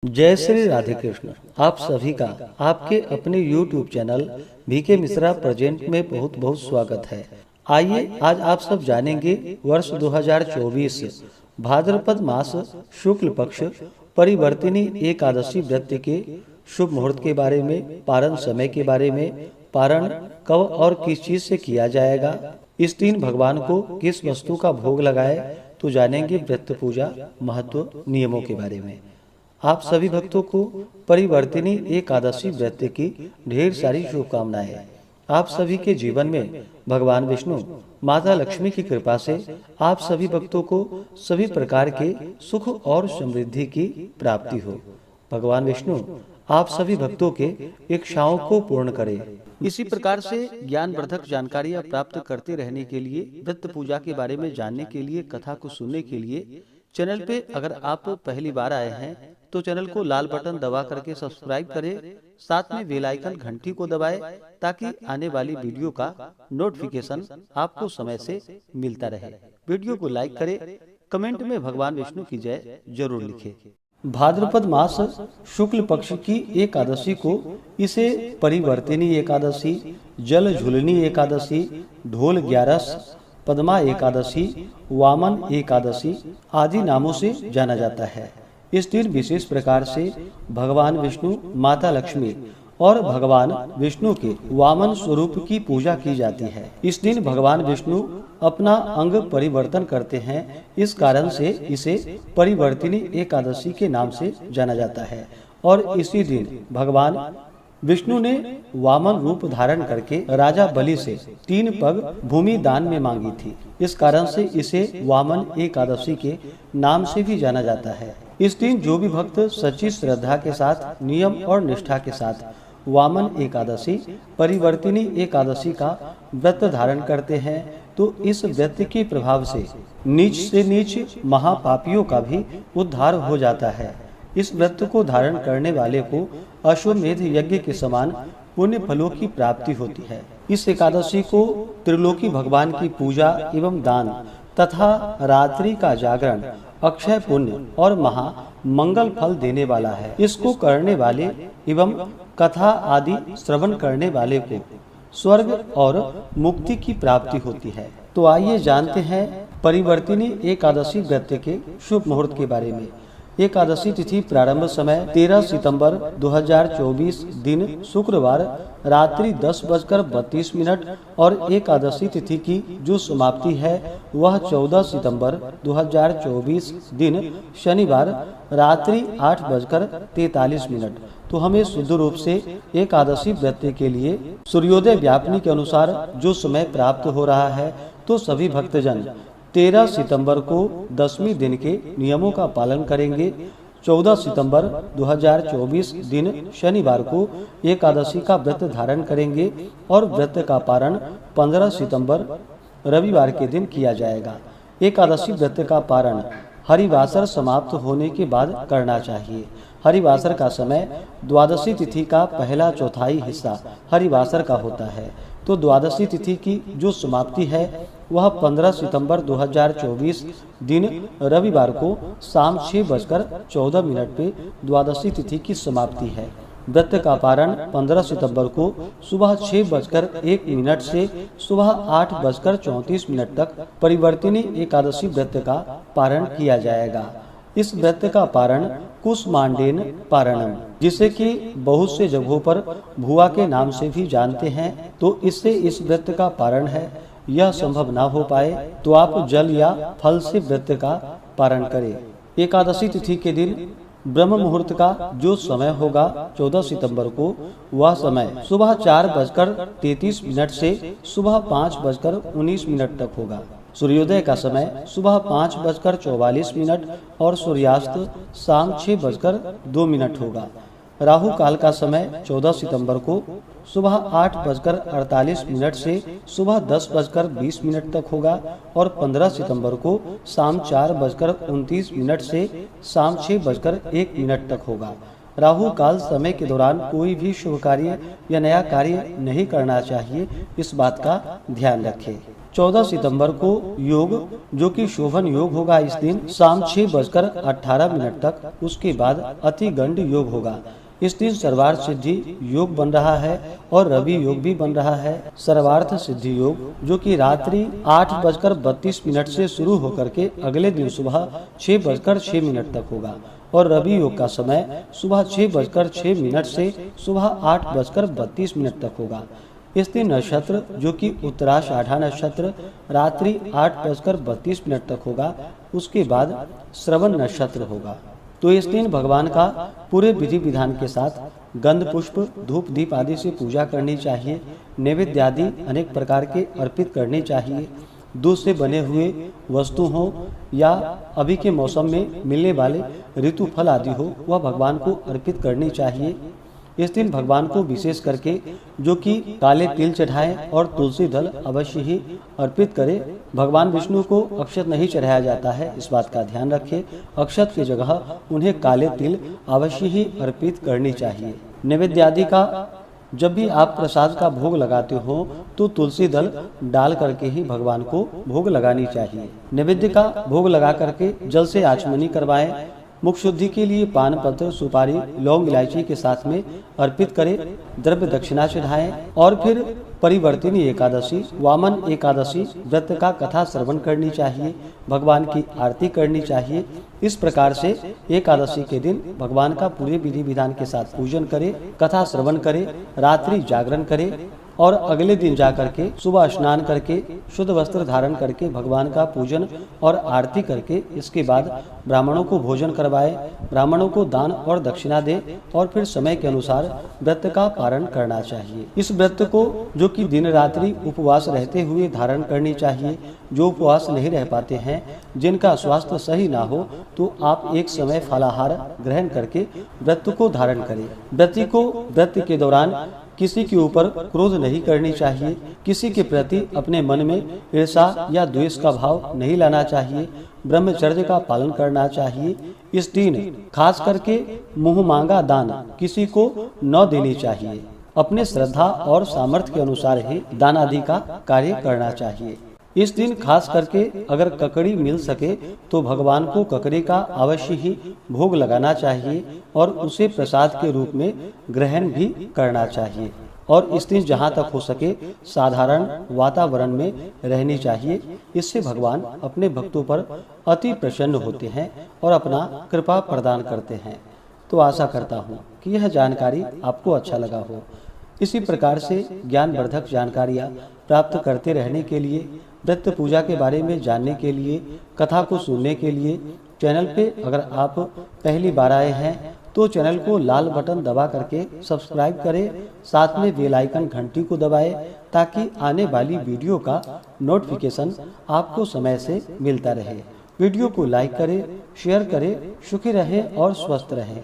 जय श्री राधे कृष्ण। आप सभी का आपके अपने YouTube channel VK Mishra present में बहुत बहुत स्वागत है। आइए आज आप सब जानेंगे वर्ष 2024 भाद्रपद मास शुक्ल पक्ष परिवर्तिनी एकादशी व्रत के शुभ मुहूर्त के बारे में, पारण समय के बारे में, पारण कब और किस चीज से किया जाएगा, इस दिन भगवान को किस वस्तु का भोग लगाए, तो जानेंगे व्रत पूजा महत्व नियमों के बारे में। आप सभी भक्तों को परिवर्तिनी एकादशी व्रत की ढेर सारी शुभकामनाएं। आप सभी के जीवन में भगवान विष्णु माता लक्ष्मी की कृपा से आप सभी भक्तों को सभी प्रकार के सुख और समृद्धि की प्राप्ति हो। भगवान विष्णु आप सभी भक्तों के इच्छाओं को पूर्ण करे। इसी प्रकार से ज्ञानवर्धक जानकारियां प्राप्त करते रहने के लिए, व्रत पूजा के बारे में जानने के लिए, कथा को सुनने के लिए चैनल पे अगर आप पहली बार आए हैं तो चैनल को लाल बटन दबा करके सब्सक्राइब करें, साथ में बेल आइकन घंटी को दबाएं ताकि आने वाली वीडियो का नोटिफिकेशन आपको समय से मिलता रहे। वीडियो को लाइक करें, कमेंट में भगवान विष्णु की जय जरूर लिखें। भाद्रपद मास शुक्ल पक्ष की एकादशी को इसे परिवर्तिनी एकादशी, जल झुलनी एकादशी, ढोल ग्यारस, पद्मा एकादशी, वामन एकादशी आदि नामों से जाना जाता है। इस दिन विशेष प्रकार से भगवान विष्णु, माता लक्ष्मी और भगवान विष्णु के वामन स्वरूप की पूजा की जाती है। इस दिन भगवान विष्णु अपना अंग परिवर्तन करते हैं, इस कारण से इसे परिवर्तिनी एकादशी के नाम से जाना जाता है। और इसी दिन भगवान विष्णु ने वामन रूप धारण करके राजा बलि से 3 पग भूमि दान में मांगी थी। इस कारण से इसे वामन एकादशी के नाम से भी जाना जाता है। इस दिन जो भी भक्त सच्ची श्रद्धा के साथ, नियम और निष्ठा के साथ वामन एकादशी, परिवर्तिनी एकादशी का व्रत धारण करते हैं तो इस व्रत के प्रभाव से नीच महापापियों का भी उद्धार हो जाता है। इस व्रत को धारण करने वाले को अश्वमेध यज्ञ के समान पुण्य फलों की प्राप्ति होती है। इस एकादशी को त्रिलोकी भगवान की पूजा एवं दान तथा रात्रि का जागरण अक्षय पुण्य और महा मंगल फल देने वाला है। इसको करने वाले एवं कथा आदि श्रवण करने वाले को स्वर्ग और मुक्ति की प्राप्ति होती है। तो आइए जानते हैं परिवर्तिनी एकादशी व्रत के शुभ मुहूर्त के बारे में। एकादशी तिथि प्रारंभ समय 13 सितंबर 2024 दिन शुक्रवार रात्रि 10:32 और एकादशी तिथि की जो समाप्ति है वह 14 सितंबर 2024 दिन शनिवार रात्रि 8:43। तो हमें शुद्ध रूप से एकादशी व्रत के लिए सूर्योदय व्यापनी के अनुसार जो समय प्राप्त हो रहा है, तो सभी भक्तजन 13 सितंबर को 10वीं दिन के नियमों का पालन करेंगे। 14 सितंबर 2024 दिन शनिवार को एकादशी का व्रत धारण करेंगे और व्रत का पारण 15 सितंबर रविवार के दिन किया जाएगा। एकादशी व्रत का पारण हरिवासर समाप्त होने के बाद करना चाहिए। हरिवासर का समय द्वादशी तिथि का पहला चौथाई हिस्सा हरिवासर का होता है। तो द्वादशी तिथि की जो समाप्ति है वह 15 सितंबर 2024 दिन रविवार को शाम 6:14 पे द्वादशी तिथि की समाप्ति है। व्रत का पारण 15 सितंबर को सुबह 6:01 से सुबह 8:34 तक परिवर्तिनी एकादशी व्रत का पारण किया जाएगा। इस व्रत का पारण कुसमांडेन पारणम, जिसे कि बहुत से जगहों पर भुआ के नाम से भी जानते हैं, तो इससे इस व्रत का पारण है। यह संभव ना हो पाए तो आप जल या फल से व्रत का पारण करें। एकादशी तिथि के दिन ब्रह्म मुहूर्त का जो समय होगा 14 सितंबर को, वह समय सुबह 4:33 से सुबह 5:19 तक होगा। सूर्योदय का समय सुबह 5:44 और सूर्यास्त शाम 6:02 होगा। राहु काल का समय 14 सितंबर को सुबह 8:48 से सुबह 10:20 तक होगा और 15 सितंबर को शाम 4:29 से शाम 6:01 तक होगा। राहु काल समय के दौरान कोई भी शुभ कार्य या नया कार्य नहीं करना चाहिए, इस बात का ध्यान रखें। 14 सितंबर को योग जो कि शोभन योग होगा इस दिन शाम 6:18 तक। उसके बाद अतिगंड योग होगा। इस दिन सर्वार्थ सिद्धि योग बन रहा है और रवि योग भी बन रहा है। सर्वार्थ सिद्धि योग जो कि रात्रि 8:32 से शुरू होकर के अगले दिन सुबह 6:06 तक होगा और रवि योग का समय सुबह 6:06 से सुबह 8:32 तक होगा। इस दिन नक्षत्र जो कि उत्तराषाढ़ा नक्षत्र रात्रि 8:32 तक होगा। उसके बाद श्रवण नक्षत्र होगा। तो इस दिन भगवान का पूरे विधि विधान के साथ गंध पुष्प धूप दीप आदि से पूजा करनी चाहिए। नैवेद्य आदि अनेक प्रकार के अर्पित करने चाहिए। दूध से बने हुए वस्तु हो या अभी के मौसम में मिलने वाले ऋतु फल आदि हो वह भगवान को अर्पित करनी चाहिए। इस दिन भगवान को विशेष करके जो कि काले तिल चढ़ाएं और तुलसी दल अवश्य ही अर्पित करें। भगवान विष्णु को अक्षत नहीं चढ़ाया जाता है, इस बात का ध्यान रखें। अक्षत की जगह उन्हें काले तिल अवश्य ही अर्पित करनी चाहिए। नैवेद्य आदि का जब भी आप प्रसाद का भोग लगाते हो तो तुलसी दल डाल करके ही भगवान को भोग लगानी चाहिए। नैवेद्य का भोग लगा करके जल से आचमनी करवाएं। मुख शुद्धि के लिए पान पत्र सुपारी लौंग इलायची के साथ में अर्पित करें। द्रव्य दक्षिणा चढ़ाएं और फिर परिवर्तिनी एकादशी वामन एकादशी व्रत का कथा श्रवण करनी चाहिए। भगवान की आरती करनी चाहिए। इस प्रकार से एकादशी के दिन भगवान का पूरे विधि विधान के साथ पूजन करें, कथा श्रवण करें, रात्रि जागरण करें और अगले दिन जाकर के सुबह स्नान करके शुद्ध वस्त्र धारण करके भगवान का पूजन और आरती करके इसके बाद ब्राह्मणों को भोजन करवाए, ब्राह्मणों को दान और दक्षिणा दे और फिर समय के अनुसार व्रत का पारण करना चाहिए। इस व्रत को जो कि दिन रात्रि उपवास रहते हुए धारण करनी चाहिए। जो उपवास नहीं रह पाते हैं, जिनका स्वास्थ्य सही ना हो, तो आप एक समय फलाहार ग्रहण करके व्रत को धारण करें। व्रती को व्रत के दौरान किसी के ऊपर क्रोध नहीं करनी चाहिए। किसी के प्रति अपने मन में ईर्ष्या या द्वेष का भाव नहीं लाना चाहिए। ब्रह्मचर्य का पालन करना चाहिए। इस दिन खास करके मुंह मांगा दान किसी को न देनी चाहिए। अपने श्रद्धा और सामर्थ्य के अनुसार ही दान आदि का कार्य करना चाहिए। इस दिन खास करके अगर ककड़ी मिल सके तो भगवान को ककड़ी का अवश्य ही भोग लगाना चाहिए और उसे प्रसाद के रूप में ग्रहण भी करना चाहिए। और इस दिन जहाँ तक हो सके साधारण वातावरण में रहनी चाहिए। इससे भगवान अपने भक्तों पर अति प्रसन्न होते हैं और अपना कृपा प्रदान करते हैं। तो आशा करता हूँ कि यह जानकारी आपको अच्छा लगा हो। इसी प्रकार से ज्ञानवर्धक जानकारियाँ प्राप्त करते रहने के लिए, व्रत पूजा के बारे में जानने के लिए, कथा को सुनने के लिए चैनल पे अगर आप पहली बार आए हैं तो चैनल को लाल बटन दबा करके सब्सक्राइब करें। साथ में बेल आइकन घंटी को दबाएं ताकि आने वाली वीडियो का नोटिफिकेशन आपको समय से मिलता रहे। वीडियो को लाइक करें, शेयर करें। सुखी रहें और स्वस्थ रहें।